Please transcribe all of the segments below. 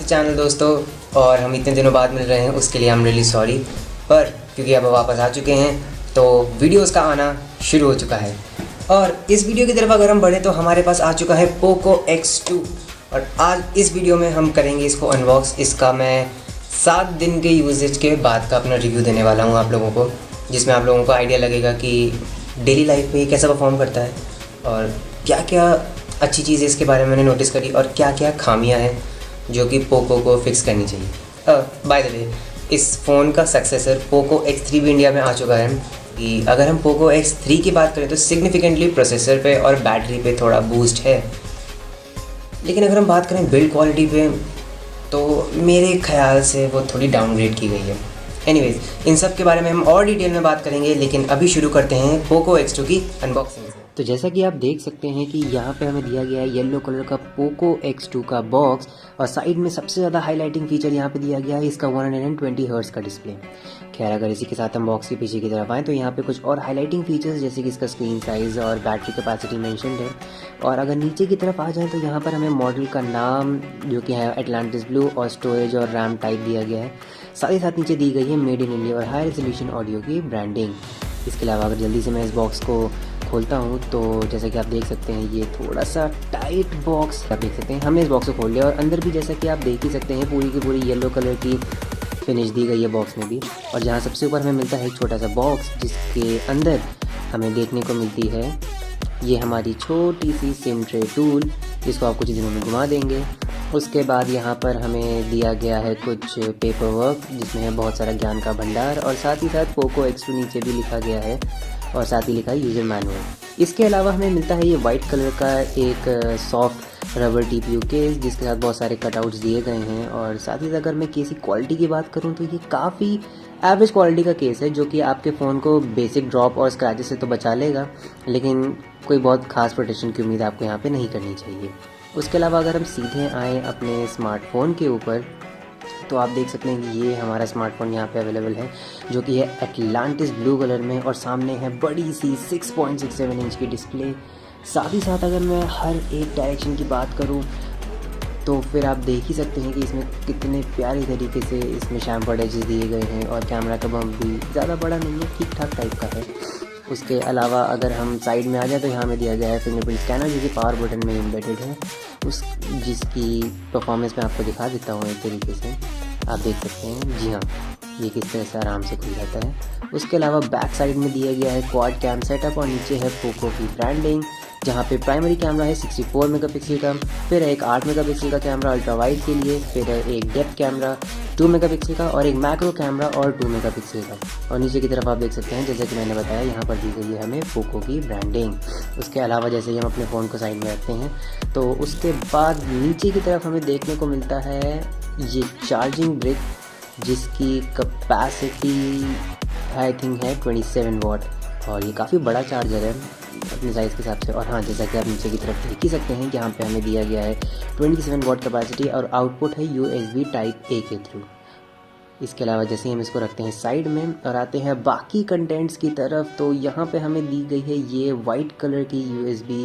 Channel दोस्तों, और हम इतने दिनों बाद मिल रहे हैं उसके लिए आई एम रियली सॉरी। पर क्योंकि अब वापस आ चुके हैं तो वीडियोस का आना शुरू हो चुका है। और इस वीडियो की तरफ अगर हम बढ़े तो हमारे पास आ चुका है पोको X2, और आज इस वीडियो में हम करेंगे इसको अनबॉक्स। इसका मैं 7 दिन के यूजेज के बाद का अपना रिव्यू देने वाला हूँ आप लोगों को, जिसमें आप लोगों को आइडिया लगेगा कि डेली लाइफ में ये कैसा परफॉर्म करता है और क्या क्या अच्छी चीज़ें इसके बारे में मैंने नोटिस करी और क्या क्या खामियां हैं जो कि पोको को फिक्स करनी चाहिए। बाय द वे, इस फ़ोन का सक्सेसर पोको X3 भी इंडिया में आ चुका है। कि अगर हम पोको X3 की बात करें तो सिग्निफिकेंटली प्रोसेसर पे और बैटरी पे थोड़ा बूस्ट है, लेकिन अगर हम बात करें बिल्ड क्वालिटी पे तो मेरे ख्याल से वो थोड़ी डाउनग्रेड की गई है। एनीवेज, इन सब के बारे में हम और डिटेल में बात करेंगे, लेकिन अभी शुरू करते हैं पोको X2 की अनबॉक्सिंग से। तो जैसा कि आप देख सकते हैं कि यहाँ पे हमें दिया गया है येलो कलर का पोको X2 का बॉक्स, और साइड में सबसे ज़्यादा हाईलाइटिंग फीचर यहाँ पे दिया गया है इसका 120 हर्ट्ज़ का डिस्प्ले। खैर, अगर इसी के साथ हम बॉक्स के पीछे की तरफ आएँ तो यहाँ पे कुछ और हाईलाइटिंग फीचर्स जैसे कि इसका स्क्रीन साइज़ और बैटरी कैपेसिटी मेंशन्ड है। और अगर नीचे की तरफ आ जाएँ तो यहाँ पर हमें मॉडल का नाम जो कि है एटलांटिस ब्लू और स्टोरेज और रैम टाइप दिया गया है। साथ ही साथ नीचे दी गई है मेड इन इंडिया और हाई रेजोल्यूशन ऑडियो की ब्रांडिंग। इसके अलावा अगर जल्दी से मैं इस बॉक्स को खोलता हूँ तो जैसा कि आप देख सकते हैं ये थोड़ा सा टाइट बॉक्स आप देख सकते हैं। हमने इस बॉक्स को खोल लिया और अंदर भी जैसा कि आप देख ही सकते हैं पूरी की पूरी येलो कलर की फिनिश दी गई है बॉक्स में भी। और जहाँ सबसे ऊपर हमें मिलता है एक छोटा सा बॉक्स जिसके अंदर हमें देखने को मिलती है ये हमारी छोटी सी सिम ट्रे टूल, जिसको आप कुछ दिनों में घुमा देंगे। उसके बाद यहाँ पर हमें दिया गया है कुछ पेपर वर्क जिसमें है बहुत सारा ज्ञान का भंडार, और साथ ही साथ पोको X2 नीचे भी लिखा गया है और साथ ही लिखा है यूज़र मैनुअल। इसके अलावा हमें मिलता है ये वाइट कलर का एक सॉफ्ट रबर TPU केस जिसके साथ बहुत सारे कटआउट्स दिए गए हैं। और साथ ही अगर मैं केस की क्वालिटी की बात करूँ तो ये काफ़ी एवरेज क्वालिटी का केस है, जो कि आपके फ़ोन को बेसिक ड्रॉप और स्क्रैचेस से तो बचा लेगा, लेकिन कोई बहुत खास प्रोटेक्शन की उम्मीद आपको यहाँ पे नहीं करनी चाहिए। उसके अलावा अगर हम सीधे आएँ अपने स्मार्टफ़ोन के ऊपर तो आप देख सकते हैं कि ये हमारा स्मार्टफोन यहाँ पे अवेलेबल है, जो कि है एटलांटिस ब्लू कलर में, और सामने है बड़ी सी 6.67 इंच की डिस्प्ले। साथ ही साथ अगर मैं हर एक डायरेक्शन की बात करूँ तो फिर आप देख ही सकते हैं कि इसमें कितने प्यारे तरीके से इसमें शैम्पर्ड एजेस दिए गए हैं, और कैमरा का बम्प भी ज़्यादा बड़ा नहीं है, ठीक ठाक टाइप का है। उसके अलावा अगर हम साइड में आ जाए तो यहाँ में दिया गया है फिंगरप्रिंट स्कैनर जो कि पावर बटन में एम्बेडेड है, जिसकी परफॉर्मेंस मैं आपको दिखा देता हूँ एक तरीके से। आप देख सकते हैं, जी हाँ, ये किस तरह से आराम से खुल जाता है। उसके अलावा बैक साइड में दिया गया है क्वाड कैम सेटअप, और नीचे है पोको की ब्रांडिंग, जहाँ पे प्राइमरी कैमरा है 64 मेगापिक्सल का, फिर है एक 8 मेगापिक्सल का कैमरा अल्ट्रा वाइड के लिए, फिर है एक डेप्थ कैमरा 2 मेगापिक्सल का, और एक मैक्रो कैमरा और 2 मेगापिक्सल का। और नीचे की तरफ आप देख सकते हैं जैसे कि मैंने बताया यहाँ पर दी गई है हमें पोको की ब्रांडिंग। उसके अलावा जैसे ही हम अपने फ़ोन को साइड में रखते हैं तो उसके बाद नीचे की तरफ हमें देखने को मिलता है ये चार्जिंग ब्रिक, जिसकी कैपेसिटी आई थिंक है 27 वाट, और ये काफ़ी बड़ा चार्जर है अपने साइज़ के हिसाब से। और हाँ, जैसा कि आप नीचे की तरफ देख ही सकते हैं कि यहाँ पे हमें दिया गया है 27 वाट कैपेसिटी, और आउटपुट है USB टाइप A के थ्रू। इसके अलावा जैसे ही हम इसको रखते हैं साइड में और आते हैं बाकी कंटेंट्स की तरफ, तो यहाँ पे हमें दी गई है ये वाइट कलर की USB,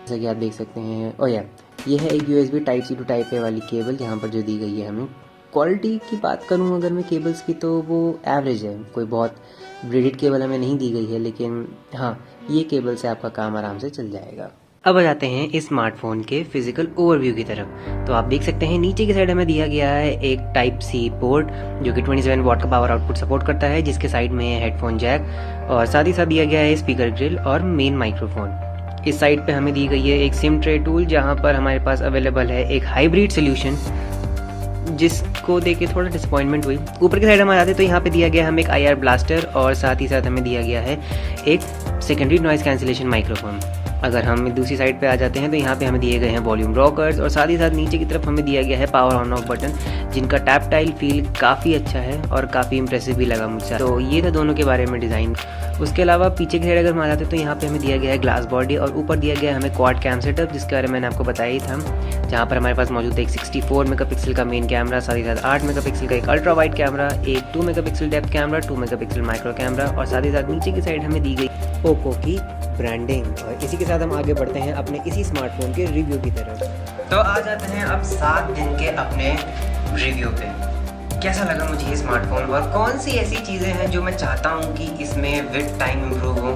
जैसा कि आप देख सकते हैं। और ये है एक USB type C to type A वाली केबल यहाँ पर जो दी गई है हमें। क्वालिटी की बात करूँ अगर मैं केबल्स की तो वो एवरेज है, कोई बहुत ब्रेडेड केबल हमें नहीं दी गई है, लेकिन हाँ, ये केबल से आपका काम आराम से चल जाएगा। अब आ जाते हैं इस स्मार्टफोन के फिजिकल ओवरव्यू की तरफ। तो आप देख सकते हैं नीचे की साइड हमें दिया गया है एक टाइप C पोर्ट जो कि 27 वाट का पावर आउटपुट सपोर्ट करता है, जिसके साइड में है हेडफोन जैक, और साथ ही साथ दिया गया है स्पीकर ग्रिल और मेन माइक्रोफोन। इस साइड पे हमें दी गई है एक सिम ट्रे टूल, जहाँ पर हमारे पास अवेलेबल है एक हाइब्रिड सोल्यूशन, जिसको देख के थोड़ा डिसअपॉइंटमेंट हुई। ऊपर की साइड हम आ जाते तो यहाँ पे दिया गया हमें एक IR ब्लास्टर, और साथ ही साथ हमें दिया गया है एक सेकेंडरी नॉइज कैंसिलेशन माइक्रोफोन। अगर हम दूसरी साइड पे आ जाते हैं तो यहाँ पे हमें दिए गए हैं वॉल्यूम रॉकर्स, और साथ ही साथ नीचे की तरफ हमें दिया गया है पावर ऑन ऑफ बटन, जिनका टैक्टाइल फील काफ़ी अच्छा है और काफ़ी इंप्रेसिव भी लगा मुझे। तो ये था दोनों के बारे में डिज़ाइन। उसके अलावा पीछे की साइड अगर हम आ जाते हैं तो यहाँ पे हमें दिया गया है ग्लास बॉडी, और ऊपर दिया गया है हमें क्वाड कैम सेटअप, जिसके बारे में मैंने आपको बताया ही था, जहाँ पर हमारे पास मौजूद है एक 64 मेगापिक्सल का मेन कैमरा, साथ ही साथ 8 मेगापिक्सल का एक अल्ट्रा वाइड कैमरा, एक 2 megapixel depth camera, 2 megapixel micro camera, और साथ ही साथ नीचे की साइड हमें दी गई पोको की ब्रांडिंग। और इसी के साथ हम आगे बढ़ते हैं अपने इसी स्मार्टफोन के रिव्यू की तरफ। तो आ जाते हैं अब 7 दिन के अपने रिव्यू पे। कैसा लगा मुझे ये स्मार्टफोन और कौन सी ऐसी चीज़ें हैं जो मैं चाहता हूँ कि इसमें विद टाइम इम्प्रूव हो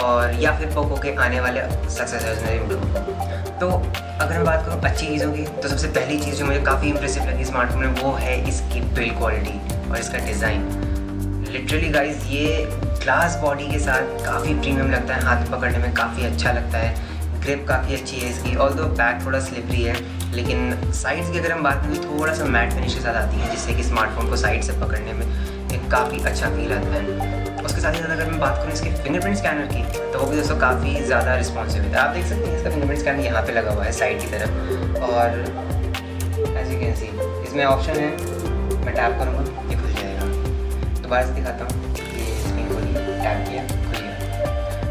और या फिर पोको के आने वाले सक्सेसर्स में इम्प्रूव हो। तो अगर मैं बात करूँ अच्छी चीज़ों की, तो सबसे पहली चीज़ जो मुझे काफ़ी इंप्रेसिव लगी स्मार्टफोन में वो है इसकी बिल्ड क्वालिटी और इसका डिज़ाइन। लिटरली गाइज ये ग्लास बॉडी के साथ काफ़ी प्रीमियम लगता है, हाथ पकड़ने में काफ़ी अच्छा लगता है, ग्रिप काफ़ी अच्छी है इसकी। ऑल्दो बैक थोड़ा स्लिपरी है, लेकिन साइड्स की अगर हम बात करें तो थोड़ा सा मैट फिनिश के साथ आती है, जिससे कि स्मार्टफोन को साइड से पकड़ने में एक काफ़ी अच्छा फील आता है। उसके साथ ही साथ अगर मैं बात करूँ इसके फिंगरप्रिंट स्कैनर की, तो वो भी दोस्तों काफ़ी ज़्यादा रिस्पॉन्सिव है। आप देख सकते हैं इसका फिंगरप्रिंट स्कैनर यहाँ पे लगा हुआ है साइड की तरफ, और एज यू कैन सी इसमें ऑप्शन है, मैं टैप करूँगा ये खुल जाएगा। दोबारा से दिखाता हूँ, ये स्क्रीन खोली, टैप किया, खुल गया।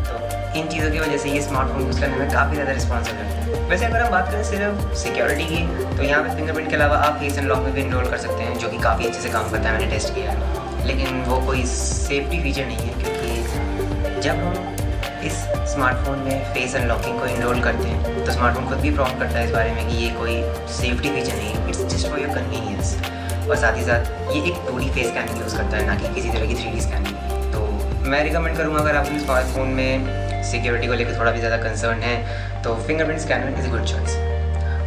तो इन चीज़ों की वजह से ये स्मार्टफोन यूज़ करने में काफ़ी ज़्यादा रिस्पॉन्सिव लगता है। वैसे अगर हम बात करें सिर्फ सिक्योरिटी की, तो यहाँ पे फिंगरप्रिंट के अलावा आप फेस अनलॉक में भी इनरोल कर सकते हैं, जो कि काफ़ी अच्छे से काम करता है, मैंने टेस्ट किया है। लेकिन वो कोई सेफ्टी फीचर नहीं है, क्योंकि जब हम इस स्मार्टफोन में फेस अनलॉकिंग को इनरोल करते हैं तो स्मार्टफोन खुद भी प्रॉम्प्ट करता है इस बारे में कि ये कोई सेफ्टी फीचर नहीं है, it's just for your convenience. और साथ ही साथ ये एक 2D फेस स्कैनिंग यूज़ करता है, ना कि किसी तरह की 3D स्कैनिंग। तो मैं रिकमेंड करूँगा अगर आप अपने स्मार्टफोन में सिक्योरिटी को लेकर थोड़ा भी ज़्यादा कंसर्न है तो fingerprint scanner is a good choice.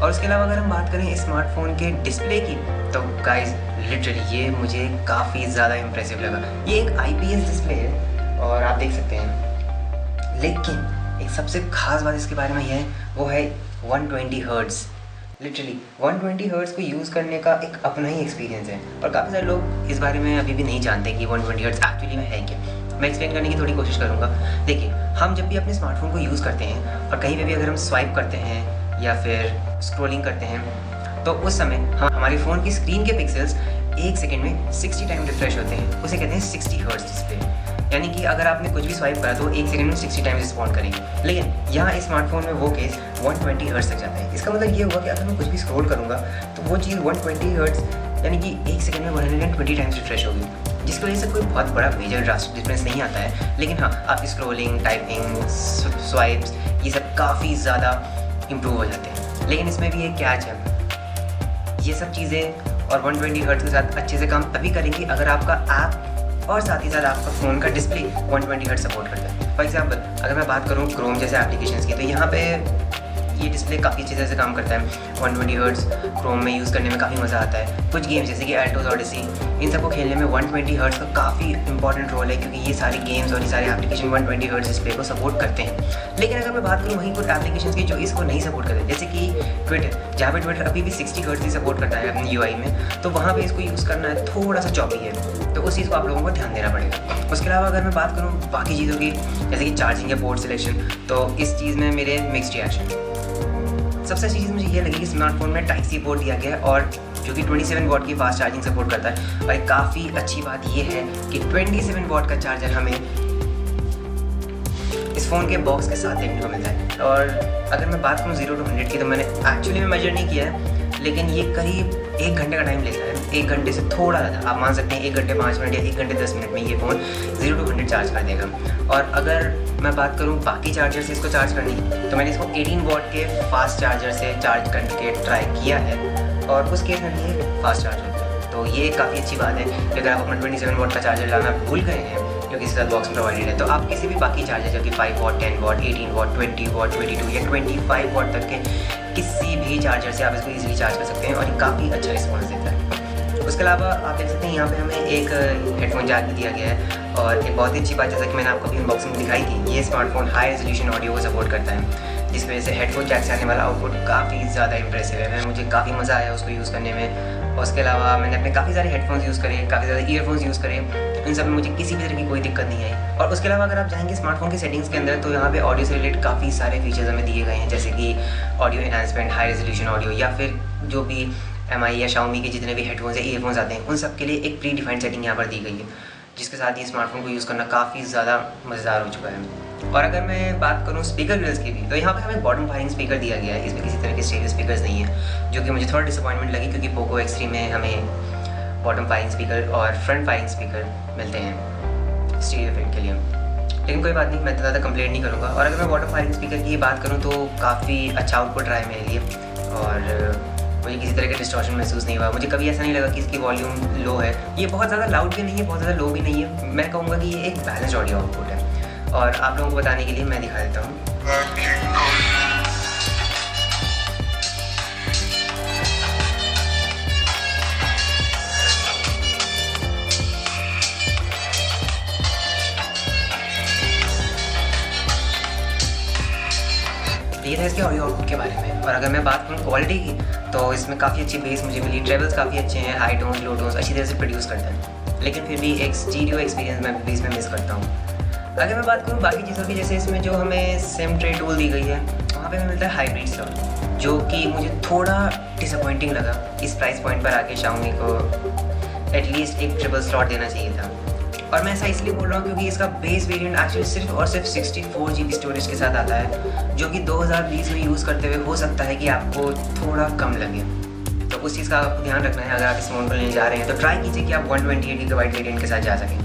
और उसके अलावा अगर हम बात करें स्मार्टफोन के डिस्प्ले की, तो गाइस लिटरली ये मुझे काफ़ी ज़्यादा इम्प्रेसिव लगा। ये एक IPS डिस्प्ले है और आप देख सकते हैं, लेकिन एक सबसे ख़ास बात इसके बारे में यह है, वो है 120 हर्ट्ज़। लिटरली 120 हर्ट्ज़ को यूज़ करने का एक अपना ही एक्सपीरियंस है, और काफ़ी सारे लोग इस बारे में अभी भी नहीं जानते कि 120 हर्ट्ज़ एक्चुअली में है क्या। मैं एक्सप्लेन करने की थोड़ी कोशिश करूँगा। देखिए, हम जब भी अपने स्मार्टफोन को यूज़ करते हैं और कहीं पे भी अगर हम स्वाइप करते हैं या फिर स्क्रॉलिंग करते हैं, तो उस समय हमारे फ़ोन की स्क्रीन के पिक्सल्स 1 सेकंड में 60 टाइम रिफ्रेश होते हैं। उसे कहते हैं 60 हर्ट्ज़ डिस्प्ले। यानी कि अगर आपने कुछ भी स्वाइप करा तो 1 सेकंड में 60 टाइम्स रिस्पॉन्ड करेंगे। लेकिन यहाँ इस स्मार्टफोन में वो केस 120 हर्ट्ज़ तक जाता है। इसका मतलब ये हुआ कि अगर मैं कुछ भी स्क्रॉल करूँगा तो वो चीज़ 120 हर्ट्ज़ यानी कि 1 सेकंड में 120 टाइम्स रिफ्रेश होगी, जिसकी वजह से कोई बहुत बड़ा मेजर ड्रास्टिक डिफरेंस नहीं आता है। लेकिन हाँ, आप स्क्रॉलिंग, टाइपिंग, स्वाइप्स ये सब काफ़ी ज़्यादा इम्प्रूव हो जाते हैं। लेकिन इसमें भी एक कैच है, ये सब चीज़ें और 120 हर्ट्ज़ के साथ अच्छे से काम तभी करेंगी अगर आपका ऐप और साथ ही साथ आपका फ़ोन का डिस्प्ले 120 हर्ट्ज़ सपोर्ट करता है। फॉर एग्जांपल अगर मैं बात करूँ क्रोम जैसे एप्लीकेशंस की, तो यहाँ पे ये डिस्प्ले काफ़ी अच्छी तरह से काम करता है। 120 हर्ट्ज़ क्रोम में यूज़ करने में काफ़ी मज़ा आता है। कुछ गेम्स जैसे कि एल्टोस ऑडिसी, इन सबको खेलने में 120 हर्ट्ज़ का काफ़ी इंपॉर्टेंट रोल है, क्योंकि ये सारी गेम्स और ये सारे एप्लीकेशन 120 हर्ट्ज़ डिस्प्ले को सपोर्ट करते हैं। लेकिन अगर मैं बात करूँ वहीं कुछ एप्लीकेशंस की जो इसको नहीं सपोर्ट करते, जैसे कि ट्विटर, जहाँ पे ट्विटर अभी भी 60 हर्ट्ज़ ही सपोर्ट करता है अपनी UI में, तो वहाँ पर इसको यूज़ करना थोड़ा सा चॉपी है, तो उस चीज़ को आप लोगों को ध्यान देना पड़ेगा। उसके अलावा अगर मैं बात करूँ बाकी चीज़ों की, जैसे कि चार्जिंग या पोर्ट सिलेक्शन, तो इस चीज़ में मेरे मिक्स्ड रिएक्शन। सबसे अच्छी चीज़ मुझे ये लगी कि स्मार्टफोन में टाइप सी पोर्ट दिया गया है, और जो कि 27 वॉट की फास्ट चार्जिंग सपोर्ट करता है। और एक काफ़ी अच्छी बात ये है कि 27 वॉट का चार्जर हमें इस फ़ोन के बॉक्स के साथ देखने को मिलता है। और अगर मैं बात करूँ 0 to 100 की, तो मैंने एक्चुअली में मेजर नहीं किया है, लेकिन ये करीब 1 घंटे का टाइम लेता है। 1 घंटे से थोड़ा ज़्यादा, आप मान सकते हैं 1 घंटे 5 मिनट या 1 घंटे 10 मिनट में ये फ़ोन 0 to 100 चार्ज कर देगा। और अगर मैं बात करूँ बाकी चार्जर से इसको चार्ज करने की, तो मैंने इसको 18 वॉट के फास्ट चार्जर से चार्ज करके ट्राई किया है, और उस केस में भी ये फास्ट चार्ज होता है। तो ये काफ़ी अच्छी बात है कि अगर आप अपना 27 वॉट का चार्जर लाना भूल गए हैं, जो कि इसके साथ बॉक्स में प्रोवाइडेड है, तो आप किसी भी बाकी चार्जर जो कि 5 वॉट, 10 वॉट, 18 वॉट, 20 वॉट, 22 या 25 वॉट तक के किसी भी चार्जर से आप इसको ईजिली चार्ज कर सकते हैं, और ये काफ़ी अच्छा रिस्पॉन्स देता है। उसके अलावा आप देख सकते हैं यहाँ पे हमें एक हेडफोन जैक भी दिया गया है, और एक बहुत ही अच्छी बात, जैसा कि मैंने आपको अभी अनबॉक्सिंग में दिखाई थी, ये स्मार्टफोन हाई रेजोल्यूशन ऑडियो को सपोर्ट करता है, जिसकी वजह से हेडफोन जैक से आने वाला आउटपुट काफ़ी ज़्यादा इंप्रेसिव है। मुझे काफ़ी मज़ा आया उसको यूज़ करने में। और उसके अलावा मैंने अपने काफ़ी सारे हेडफोन्स यूज़ करे, काफ़ी ज़्यादा ईयरफोन्स यूज़ करे, इन सब में मुझे किसी भी तरह की कोई दिक्कत नहीं आई। और उसके अलावा अगर आप जाएंगे स्मार्टफोन की सेटिंग्स के अंदर, तो यहाँ पे ऑडियो से रिलेटेड काफ़ी सारे फीचर्स हमें दिए गए हैं, जैसे कि audio enhancement, high resolution audio, या फिर जो भी MI या Xiaomi के जितने भी हेडफोन्स या ईयरफोन्स आते हैं, उन सब के लिए एक प्री डिफाइंड सेटिंग यहाँ पर दी गई है, जिसके साथ ये स्मार्टफोन को यूज़ करना काफ़ी ज़्यादा मज़ेदार हो चुका है। और अगर मैं बात करूँ स्पीकर ग्रिल्स की भी, तो यहाँ पे हमें बॉटम फायरिंग स्पीकर दिया गया है, इसमें किसी तरह के स्टीरियो स्पीकर्स नहीं है, जो कि मुझे थोड़ा डिसअपॉइंटमेंट लगी, क्योंकि पोको X3 में हमें बॉटम फायरिंग स्पीकर और फ्रंट फायरिंग स्पीकर मिलते हैं स्टीरियो इफेक्ट के लिए। लेकिन कोई बात नहीं, मैं तो ज़्यादा कंप्लेंट नहीं करूँगा। और अगर मैं बॉटम फायरिंग स्पीकर की बात करूँ, तो काफ़ी अच्छा आउटपुट रहा है मेरे लिए। और मुझे किसी तरह का डिस्टॉर्शन महसूस नहीं हुआ। मुझे कभी ऐसा नहीं लगा कि इसकी वॉल्यूम लो है। ये बहुत ज़्यादा लाउड भी नहीं है, बहुत ज़्यादा लो भी नहीं है। मैं कहूँगा कि ये एक बैलेंस ऑडियो आउटपुट है। और आप लोगों को बताने के लिए मैं दिखा देता हूँ। ये था इसके ऑडियो आउटपुट के बारे में। और अगर मैं बात करूँ क्वालिटी की, तो इसमें काफ़ी अच्छी बेस मुझे मिली। ट्रेवल्स काफ़ी अच्छे हैं, हाई टोन्स लो टोन्स अच्छी तरह से प्रोड्यूस करता है। लेकिन फिर भी एक स्टीरियो एक्सपीरियंस मैं बेस में मिस करता हूँ। अगर मैं बात करूँ बाकी चीज़ों की, जैसे इसमें जो हमें सिम ट्रे टूल दी गई है, वहाँ पे हमें मिलता है हाइब्रिड स्लॉट, जो कि मुझे थोड़ा डिसअपॉइंटिंग लगा। इस प्राइस पॉइंट पर आके Xiaomi को एटलीस्ट एक ट्रिपल स्लॉट देना चाहिए था। और मैं ऐसा इसलिए बोल रहा हूँ क्योंकि इसका बेस वेरिएंट एक्चुअली सिर्फ और सिर्फ 64 GB स्टोरेज के साथ आता है, जो कि 2020 में यूज़ करते हुए हो सकता है कि आपको थोड़ा कम लगे। तो उस चीज़ का आपको ध्यान रखना है। अगर आप इस फ़ोन को लेने जा रहे हैं तो ट्राई कीजिए कि आप 128 GB वेरिएंट के साथ जा सकें।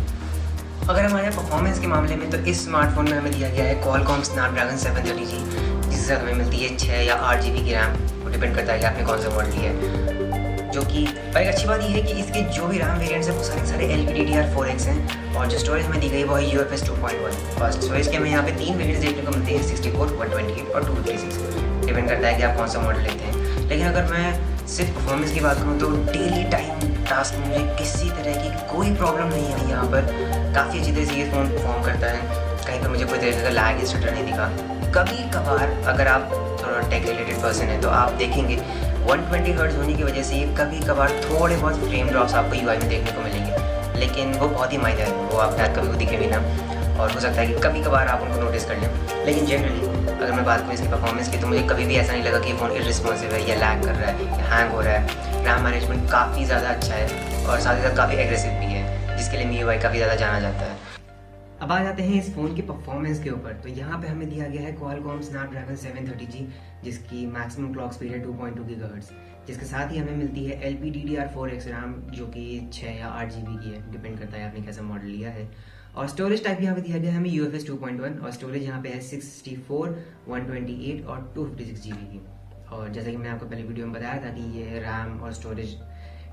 अगर हमारे परफॉर्मेंस के मामले में, तो इस स्मार्टफोन में हमें दिया गया है Qualcomm Snapdragon 730G, जिसके साथ हमें मिलती है 6 या 8 GB की रैम। वो डिपेंड करता है कि आपने कौन सा मॉडल लिया है। जो कि पर एक अच्छी बात ये है कि इसके जो भी रैम वेरिएंट्स हैं वो सारे LPDDR4X हैं। और जो स्टोरेज हमें दी गई वो है UFS 2.1। और स्टोरेज के हमें यहाँ पे 3 वेरिएंट्स देखने को मिलते हैं, 64, 128 और 256। डिपेंड करता है कि आप कौन सा मॉडल लेते हैं। लेकिन अगर मैं सिर्फ परफॉर्मेंस की बात करूँ तो डेली टाइम टास्क में मुझे किसी तरह की कोई प्रॉब्लम नहीं आई यहाँ पर। काफ़ी अच्छी तरह से ये फ़ोन परफॉर्म करता है। कहीं पर मुझे कोई तरह का लैग या स्टटर नहीं दिखा। कभी कभार अगर आप थोड़ा टेक रिलेटेड पर्सन है तो आप देखेंगे 120 हर्ट्ज होने की वजह से ये कभी कभार थोड़े बहुत फ्रेम ड्रॉप्स आपको UI में देखने को मिलेंगे, लेकिन वो बहुत ही माइनर है। वो आप शायद कभी को दिखे भी ना, और हो सकता है कि कभी कभार आप उनको नोटिस कर लें। लेकिन जनरली अगर मैं बात करूँ इसकी परफॉर्मेंस की, तो मुझे कभी भी ऐसा नहीं लगा कि ये फ़ोन इररिस्पॉन्सिव है या लैग कर रहा है या हैंग हो रहा है। रैम मैनेजमेंट काफ़ी ज़्यादा अच्छा है और साथ ही साथ काफ़ी एग्रेसिव भी है, जिसके लिए MIUI काफ़ी ज़्यादा जाना जाता है। अब आ जाते हैं इस फ़ोन की परफॉर्मेंस के ऊपर। तो यहाँ पे हमें दिया गया है Qualcomm Snapdragon 730G, जिसकी मैक्सिमम क्लॉक स्पीड है 2.2 GHz, जिसके साथ ही हमें मिलती है LPDDR4X रैम, जो कि 6 या 8 GB की है, डिपेंड करता है आपने कैसा मॉडल लिया है। और स्टोरेज टाइप यहाँ पे दिया गया है हमें UFS 2.1, और स्टोरेज यहाँ पे है 64, 128 और 256 GB की। और जैसा कि मैंने आपको पहले वीडियो में बताया था कि ये रैम और स्टोरेज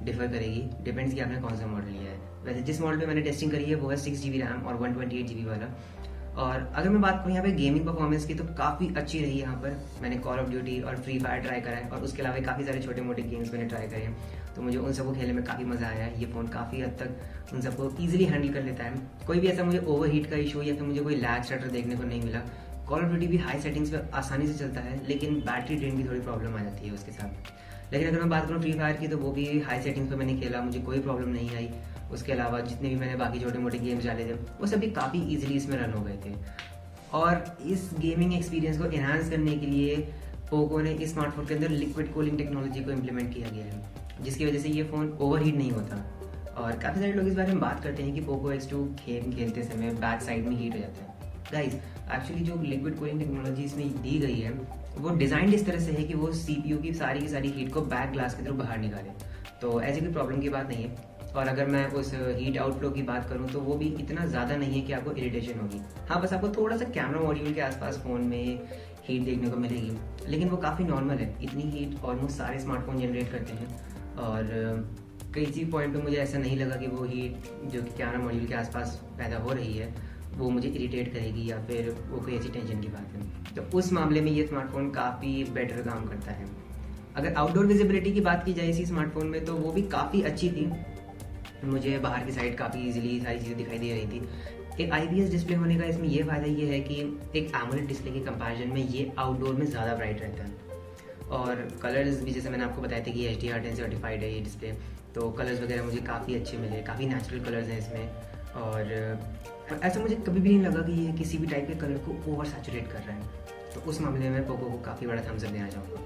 डिफर करेगी, डिपेंड्स कि आपने कौन सा मॉडल लिया है। वैसे जिस मॉडल पे मैंने टेस्टिंग करी है वो है 6 GB रैम और 128 GB वाला। और अगर मैं बात करूँ यहाँ पे गेमिंग परफॉर्मेंस की, तो काफ़ी अच्छी रही यहाँ पर। मैंने कॉल ऑफ ड्यूटी और फ्री फायर ट्राई करा है, और उसके अलावा काफ़ी सारे छोटे मोटे गेम्स मैंने ट्राई करे हैं, तो मुझे उन सबको खेलने में काफ़ी मज़ा आया है। ये फ़ोन काफ़ी हद तक उन सबको ईजिली हैंडल कर लेता है। कोई भी ऐसा मुझे ओवर हीट का इशू या फिर मुझे कोई लैग स्टटर देखने को नहीं मिला। कॉल ऑफ ड्यूटी भी हाई सेटिंग्स पर आसानी से चलता है, लेकिन बैटरी ड्रेन की थोड़ी प्रॉब्लम आ जाती है उसके साथ। लेकिन अगर मैं बात करूँ फ्री फायर की, तो वो भी हाई सेटिंग्स पे मैंने खेला, मुझे कोई प्रॉब्लम नहीं आई। उसके अलावा जितने भी मैंने बाकी छोटे मोटे गेम्स डाले थे वो सभी काफ़ी इजीली इसमें रन हो गए थे। और इस गेमिंग एक्सपीरियंस को एनहांस करने के लिए पोको ने इस स्मार्टफोन के अंदर लिक्विड कूलिंग टेक्नोलॉजी को इम्प्लीमेंट किया गया है, जिसकी वजह से ये फ़ोन ओवरहीट नहीं होता। और काफ़ी सारे लोग इस बारे में बात करते हैं कि पोको X2 खेलते समय बैक साइड में हीट हो जाता है। गाइस, एक्चुअली जो लिक्विड कूलिंग टेक्नोलॉजी इसमें दी गई है वो डिज़ाइंड इस तरह से है कि वो CPU की सारी हीट को बैक ग्लास के थ्रू बाहर निकाले, तो ऐसी कोई प्रॉब्लम की बात नहीं है। और अगर मैं उस हीट आउटफ्लो की बात करूं तो वो भी इतना ज़्यादा नहीं है कि आपको इरिटेशन होगी। हाँ, बस आपको थोड़ा सा कैमरा मॉड्यूल के आसपास फ़ोन में हीट देखने को मिलेगी, लेकिन वो काफ़ी नॉर्मल है। इतनी हीट ऑलमोस्ट सारे स्मार्टफोन जनरेट करते हैं, और किसी पॉइंट पे मुझे ऐसा नहीं लगा कि वो हीट जो कि कैमरा मॉड्यूल के आसपास पैदा हो रही है वो मुझे इरिटेट करेगी या फिर वो कोई ऐसी टेंशन की बात है। तो उस मामले में ये स्मार्टफोन काफ़ी बेटर काम करता है। अगर आउटडोर विजिबिलिटी की बात की जाए इसी स्मार्टफोन में, तो वो भी काफ़ी अच्छी थी। मुझे बाहर की साइड काफ़ी इजीली सारी चीज़ें दिखाई दे रही थी। एक IPS डिस्प्ले होने का इसमें ये फ़ायदा ये है कि एक AMOLED डिस्प्ले के कंपैरिजन में ये आउटडोर में ज़्यादा ब्राइट रहता है। और कलर्स भी जैसे मैंने आपको बताया था कि HDR10 सर्टिफाइड है ये डिस्प्ले, तो कलर्स वगैरह मुझे काफ़ी अच्छे मिले, काफ़ी नेचुरल कलर्स हैं इसमें। और ऐसा मुझे कभी भी नहीं लगा कि ये किसी भी टाइप के कलर को ओवर सैचुरेट कर रहा है, तो उस मामले में पोको को काफ़ी बड़ा थम्स अप देना चाहूँगा।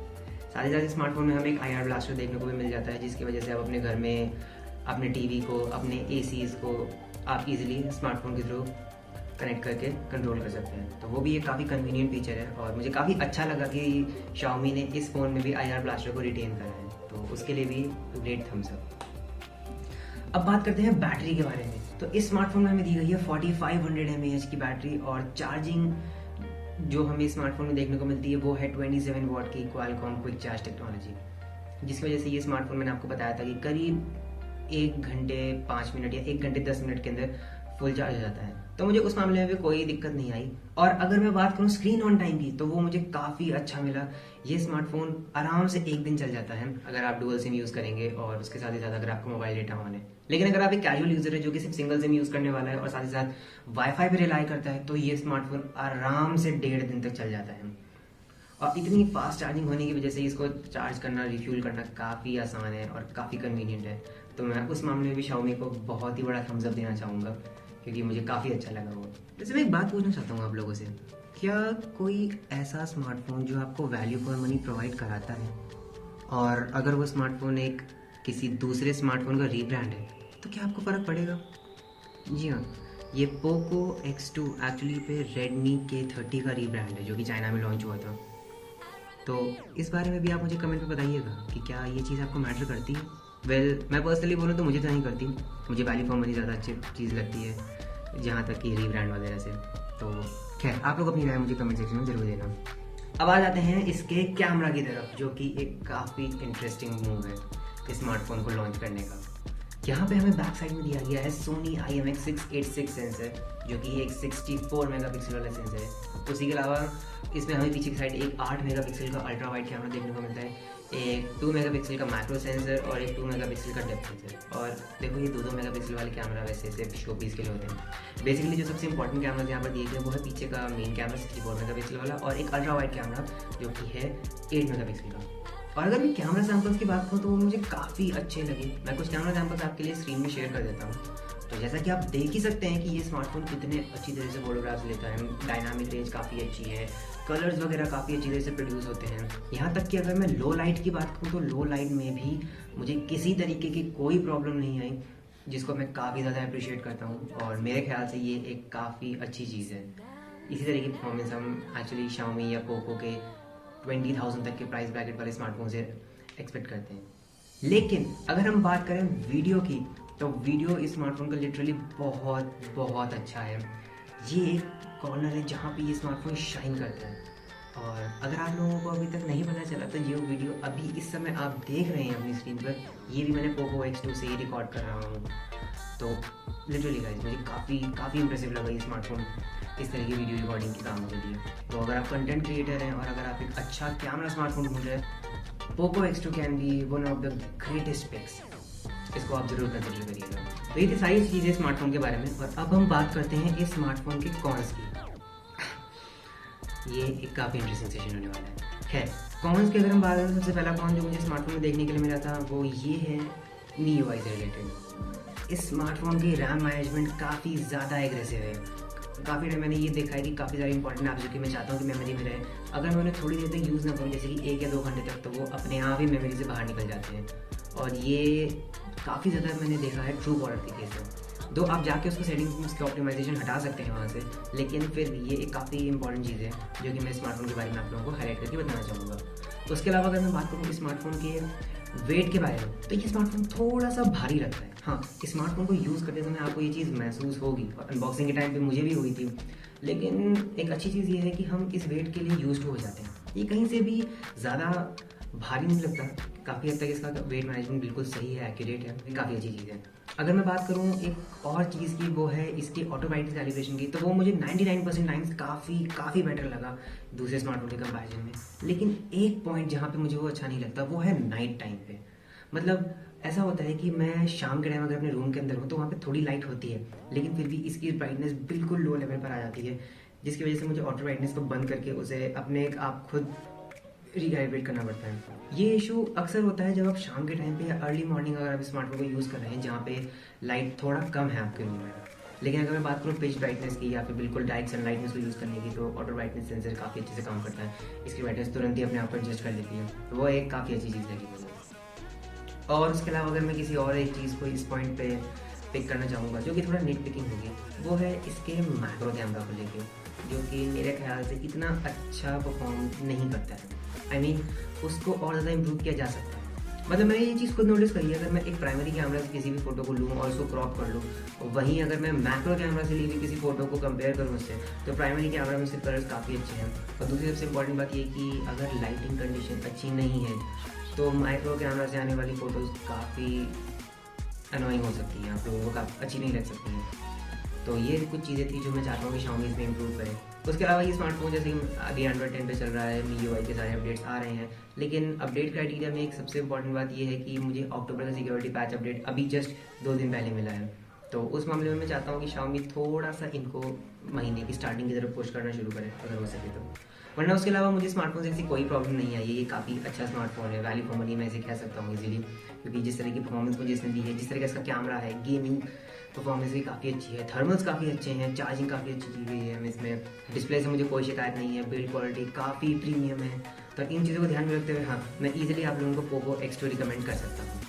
साथ ही साथ स्मार्टफोन में हमें एक IR ब्लास्टर देखने को भी मिल जाता है, जिसकी वजह से आप अपने घर में अपने TV को, अपने ACs को आप इजीली स्मार्टफोन के थ्रू कनेक्ट करके कंट्रोल कर सकते हैं। तो वो भी एक काफ़ी कन्वीनियंट फीचर है, और मुझे काफ़ी अच्छा लगा कि Xiaomi ने इस फ़ोन में भी IR ब्लास्टर को रिटेन करा है, तो उसके लिए भी ग्रेट थम्स अप। अब बात करते हैं बैटरी के बारे में। तो इस स्मार्टफोन में हमें दी गई है 4500 mAh की बैटरी, और चार्जिंग जो हमें स्मार्टफोन में देखने को मिलती है वो है 27 वॉट की क्वालकॉम क्विक चार्ज टेक्नोलॉजी, जिसकी वजह से ये स्मार्टफोन मैंने आपको बताया था कि करीब 1 घंटे 5 मिनट या 1 घंटे 10 मिनट के अंदर फुल चार्ज हो जाता है। तो मुझे उस मामले में भी कोई दिक्कत नहीं आई। और अगर मैं बात करूँ स्क्रीन ऑन टाइम की, तो वो मुझे काफ़ी अच्छा मिला। ये स्मार्टफोन आराम से 1 दिन चल जाता है अगर आप डुअल सिम यूज़ करेंगे और उसके साथ ही साथ अगर आपका मोबाइल डेटा ऑन है। लेकिन अगर आप एक कैजुअल यूज़र है जो कि सिर्फ सिंगल सिम यूज़ करने वाला है और साथ ही साथ वाईफाई पे रिलाई करता है, तो ये स्मार्टफोन आराम से 1.5 दिन तक चल जाता है। और इतनी फास्ट चार्जिंग होने की वजह से इसको चार्ज करना, रिफ्यूल करना काफ़ी आसान है और काफ़ी कन्वीनियंट है। तो मैं उस मामले में भी Xiaomi को बहुत ही बड़ा थम्स अप देना चाहूँगा, क्योंकि मुझे काफ़ी अच्छा लगा वो। वैसे मैं एक बात पूछना चाहता हूँ आप लोगों से, क्या कोई ऐसा स्मार्टफोन जो आपको वैल्यू फॉर मनी प्रोवाइड कराता है, और अगर वो स्मार्टफोन एक किसी दूसरे स्मार्टफोन का रीब्रांड है, तो क्या आपको फ़र्क पड़ेगा? जी हाँ, ये पोको X2 एक्चुअली पे Redmi K30 का रीब्रांड है जो कि चाइना में लॉन्च हुआ था। तो इस बारे में भी आप मुझे कमेंट में बताइएगा कि क्या ये चीज़ आपको मैटर करती है। मैं पर्सनली बोलूँ तो मुझे तो नहीं करती, मुझे वैल्यू फॉर मनी ज़्यादा अच्छी चीज़ लगती है जहाँ तक कि रीब्रांड वगैरह से। तो खैर, आप लोग अपनी राय मुझे कमेंट सेक्शन में ज़रूर देना। अब आ जाते हैं इसके कैमरा की तरफ, जो कि एक काफ़ी इंटरेस्टिंग मूव है इस स्मार्टफोन को लॉन्च करने का। यहाँ पे हमें बैक साइड में दिया गया है Sony IMX686 सेंसर, जो कि एक 64 मेगापिक्सल वाला सेंसर है। उसी के अलावा इसमें हमें पीछे की साइड एक 8 मेगापिक्सल का अल्ट्रा वाइड कैमरा देखने को मिलता है, एक 2 मेगापिक्सल का मैक्रो सेंसर और एक 2 मेगापिक्सल का डेप्थ सेंसर। और देखो, ये 2 मेगापिक्सल वाले कैमरा वैसे सिर्फ शो पीस के लिए होते हैं। बेसिकली जो सबसे इंपॉर्टेंट कैमरा यहाँ पर दिए गए वो है पीछे का मेन कैमरा 64 मेगापिक्सल वाला, और एक अल्ट्रा वाइड कैमरा जो कि है 8 मेगापिक्सल का। और अगर मैं कैमरा सैम्पल्स की बात करूँ तो वो मुझे काफ़ी अच्छे लगे। मैं कुछ कैमरा सैम्पल्स आपके लिए स्क्रीन में शेयर कर देता हूँ। तो जैसा कि आप देख ही सकते हैं कि ये स्मार्टफोन कितने अच्छी तरह से फोटोग्राफ्स लेता है। डायनामिक रेंज काफ़ी अच्छी है, कलर्स वगैरह काफ़ी अच्छी तरह से प्रोड्यूस होते हैं। यहाँ तक कि अगर मैं लो लाइट की बात करूँ तो लो लाइट में भी मुझे किसी तरीके की कोई प्रॉब्लम नहीं आई, जिसको मैं काफ़ी ज़्यादा अप्रिशिएट करता हूँ। और मेरे ख्याल से ये एक काफ़ी अच्छी चीज़ है। इसी तरह की परफॉर्मेंस हम एक्चुअली Xiaomi या पोको के 20,000 तक के प्राइस ब्रैकेट वाले स्मार्टफोन से एक्सपेक्ट करते हैं। लेकिन अगर हम बात करें वीडियो की, तो वीडियो इस स्मार्टफोन का लिटरली बहुत बहुत अच्छा है। ये एक कॉर्नर है जहाँ पे ये स्मार्टफोन शाइन करता है। और अगर आप लोगों को अभी तक नहीं पता चला तो ये वीडियो अभी इस समय आप देख रहे हैं अपनी स्क्रीन पर, ये भी मैंने पोको X2 से ही रिकॉर्ड कर रहा हूँ। तो लिटरली गाइस, मुझे काफ़ी इंप्रेसिव लगा ये स्मार्टफोन इस तरह की वीडियो रिकॉर्डिंग के काम के लिए। तो अगर आप कंटेंट क्रिएटर हैं और अगर आप एक अच्छा कैमरा स्मार्टफोन ढूंढ रहे हैं, Poco X2 can be one of the greatest picks. इसको आप जरूर कंसिडर करिएगा। तो ये थी सारी चीज़ें स्मार्टफोन के बारे में। और अब हम बात करते हैं इस स्मार्टफोन के कॉन्स की। ये एक काफ़ी इंटरेस्टिंग सेशन होने वाला है। खैर, कॉन्स की अगर हम बात करें, सबसे पहला कॉन जो मुझे स्मार्टफोन में देखने के लिए मिला था वो ये है MIUI से रिलेटेड। इस स्मार्टफोन की रैम मैनेजमेंट काफ़ी ज़्यादा एग्रेसिव है। काफ़ी टाइम मैंने ये देखा है कि काफ़ी सारे इंपॉर्टेंट ऐप्स जो कि मैं चाहता हूँ कि मेमोरी में रहे, अगर मैं उन्हें थोड़ी देर तक यूज़ ना करूँ, जैसे कि 1 या 2 घंटे तक, तो वो अपने आप ही मेमोरी से बाहर निकल जाते हैं। और ये काफ़ी ज़्यादा मैंने देखा है ट्रू कॉलर के केस में। तो आप जाके उसको सेटिंग्स में उसके ऑप्टिमाइजेशन हटा सकते हैं वहाँ से, लेकिन फिर ये एक काफ़ी इंपॉर्टेंट चीज़ है जो कि मैं स्मार्टफोन के बारे में आप लोगों को हाईलाइट करके बताना चाहूँगा। उसके अलावा अगर मैं बात करूँ स्मार्टफोन के वेट के बारे में, तो ये स्मार्टफोन थोड़ा सा भारी लगता है। हाँ, स्मार्टफोन को यूज़ करते समय आपको ये चीज़ महसूस होगी, और अनबॉक्सिंग के टाइम पे मुझे भी हुई थी। लेकिन एक अच्छी चीज़ ये है कि हम इस वेट के लिए यूज्ड हो जाते हैं। ये कहीं से भी ज़्यादा भारी नहीं लगता। काफ़ी हद तक इसका वेट मैनेजमेंट बिल्कुल सही है, एक्यूरेट है, काफ़ी अच्छी चीज़ है। अगर मैं बात करूँ एक और चीज़ की, वो है इसकी ऑटो ब्राइटनेस कैलिब्रेशन की, तो वो मुझे 99% टाइम्स काफ़ी बेटर लगा दूसरे स्मार्टफोन के कंपैरिजन में। लेकिन एक पॉइंट जहाँ पे मुझे वो अच्छा नहीं लगता वो है नाइट टाइम पे। मतलब ऐसा होता है कि मैं शाम के टाइम अगर अपने रूम के अंदर हूँ तो वहाँ पे थोड़ी लाइट होती है, लेकिन फिर भी इसकी ब्राइटनेस बिल्कुल लो लेवल पर आ जाती है, जिसकी वजह से मुझे ऑटो ब्राइटनेस को बंद करके उसे अपने आप खुद रिकैलिब्रेट करना पड़ता है। ये इशू अक्सर होता है जब आप शाम के टाइम पे या अर्ली मॉर्निंग अगर आप स्मार्टफोन को यूज़ कर रहे हैं जहाँ पे लाइट थोड़ा कम है आपके रूम में। लेकिन अगर मैं बात करूँ पिच ब्राइटनेस की या फिर बिल्कुल डायरेक्ट सनलाइट में इसको यूज़ करने की, तो ऑटो ब्राइटनेस सेंसर काफ़ी अच्छे से काम करता है। इसकी ब्राइटनेस तुरंत ही अपने आप को एडजस्ट कर लेती है, तो वो एक काफ़ी अच्छी चीज़ लगी मुझे। और उसके अलावा अगर मैं किसी और एक चीज़ को इस पॉइंट पे पिक करना चाहूँगा जो कि थोड़ा नेट पिकिंग होगी, वो है इसके मैक्रो कैमरा को लेके, जो कि मेरे ख्याल से इतना अच्छा परफॉर्म नहीं करता है। I mean, उसको और ज़्यादा इम्प्रूव किया जा सकता है। मतलब मैंने ये चीज़ खुद नोटिस करी है, अगर मैं एक प्राइमरी कैमरा से किसी भी फोटो को लूँ और उसको क्रॉप कर लूँ, वहीं अगर मैं मैक्रो कैमरा से ली हुई किसी फोटो को कंपेयर करूँ उससे, तो प्राइमरी कैमरा में उसके कलर्स काफ़ी अच्छे हैं। और दूसरी सबसे इंपॉर्टेंट बात ये कि अगर लाइटिंग कंडीशन अच्छी नहीं है तो माइक्रो कैमरा से आने वाली फ़ोटोज़ काफ़ी अनोइंग हो सकती हैं, आप लोगों को काफ़ी अच्छी नहीं लग सकती हैं। तो ये कुछ चीज़ें थी जो मैं चाहता हूँ कि Xiaomi इसमें इंप्रूव करे। उसके अलावा ये स्मार्टफोन जैसे कि अभी एंड्रॉइड 10 पे चल रहा है, MIUI के सारे अपडेट्स आ रहे हैं, लेकिन अपडेट क्राइटेरिया में एक सबसे इंपॉर्टेंट बात ये है कि मुझे अक्टूबर का सिक्योरिटी पैच अपडेट अभी जस्ट 2 दिन पहले मिला है। तो उस मामले में मैं चाहता हूँ कि Xiaomi थोड़ा सा इनको महीने की स्टार्टिंग की तरफ पुश करना शुरू करे अगर हो सके तो। वरना उसके अलावा मुझे स्मार्टफोन से ऐसी कोई प्रॉब्लम नहीं आई है, ये काफ़ी अच्छा स्मार्टफोन है, वैल्यू फॉर मनी मैं इसे कह सकता हूँ इजीली, क्योंकि जिस तरह की परफॉर्मेंस मुझे इसने दी है, जिस तरह का इसका कैमरा है, गेमिंग परफॉर्मेंस भी काफ़ी अच्छी है, थर्मल्स काफ़ी अच्छे हैं, चार्जिंग काफ़ी अच्छी की गई है इसमें, डिस्प्ले से मुझे कोई शिकायत नहीं है, बिल्ड क्वालिटी काफ़ी प्रीमियम है। तो इन चीज़ों को ध्यान में रखते हुए हाँ, मैं ईजिली आप लोगों को पोको X2 रिकमेंड कर सकता हूँ।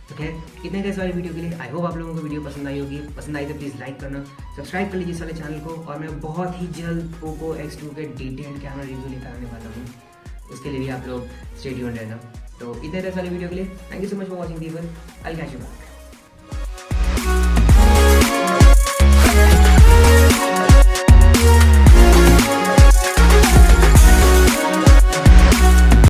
तो खैर इतने इस वाली वीडियो के लिए आई होप आप लोगों को वीडियो पसंद आई होगी। पसंद आई तो प्लीज़ लाइक करना, सब्सक्राइब कर लीजिए इस वाले चैनल को, और मैं बहुत ही जल्द पोको X2 के डिटेल्ड कैमरा रिव्यू लेकर आने वाला हूँ, उसके लिए भी आप लोग स्टे ट्यून्ड रहना। तो इतने इस वाली वीडियो के लिए thank you so much for watching people, I will catch you back.